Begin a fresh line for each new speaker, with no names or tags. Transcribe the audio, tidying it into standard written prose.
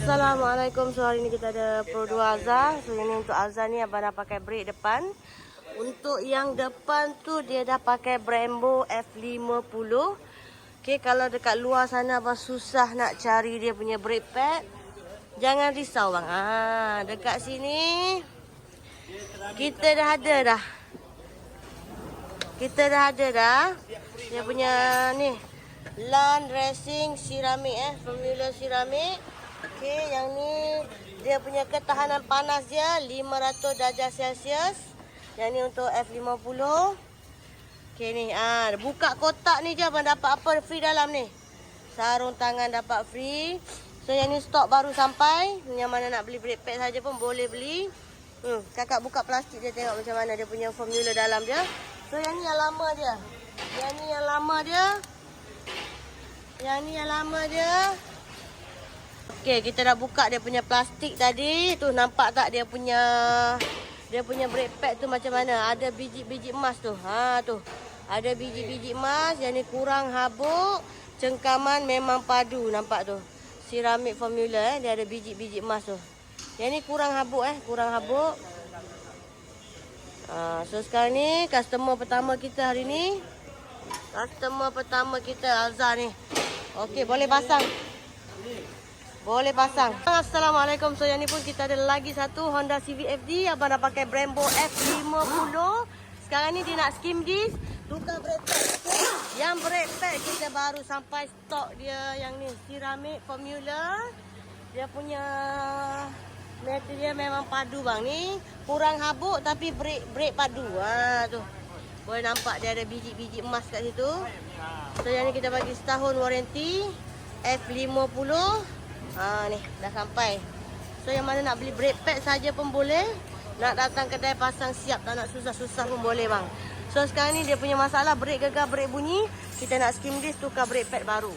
Assalamualaikum. So hari ni kita ada Pro 2 Alza. So ini untuk Alza ni abang dah pakai brake depan. Untuk yang depan tu dia dah pakai Brembo F50. Okay, kalau dekat luar sana abang susah nak cari dia punya brake pad, jangan risau bang. Dekat sini kita dah ada dah. Dia punya ni Land Racing Ceramic Formula Ceramic. Okey, yang ni dia punya ketahanan panas dia 500 darjah Celsius. Yang ni untuk F50. Okey ni, buka kotak ni je abang dapat apa free dalam ni. Sarung tangan dapat free. So yang ni stok baru sampai. Yang mana nak beli brake pad saja pun boleh beli. Kakak buka plastik dia tengok macam mana dia punya formula dalam dia. So yang ni yang lama dia. Yang ni yang lama dia. Okey, kita dah buka dia punya plastik tadi. Tu nampak tak dia punya brake pad tu macam mana? Ada biji-biji emas tu. Tu. Ada biji-biji emas. Yang ni kurang habuk. Cengkaman memang padu, nampak tu. Ceramic formula dia ada biji-biji emas tu. Yang ni kurang habuk kurang habuk. So sekarang ni customer pertama kita hari ni. Customer pertama kita Alza ni. Okey, boleh pasang. Assalamualaikum. So yang ni pun kita ada lagi satu Honda CVFD. Abang dah pakai Brembo F50. Sekarang ni dia nak skim disc, tukar brake pad. Yang brake pad kita baru sampai stok dia yang ni ceramic formula. Dia punya material memang padu bang ni. Kurang habuk tapi brake padu. Tu. Boleh nampak dia ada biji-biji emas kat situ. So yang ni kita bagi setahun warranty. F50. Ni dah sampai. So yang mana nak beli brake pad saja pun boleh. Nak datang kedai pasang siap, tak nak susah-susah pun boleh bang. So sekarang ni dia punya masalah brake gagal, brake bunyi. Kita nak skim disc, tukar brake pad baru.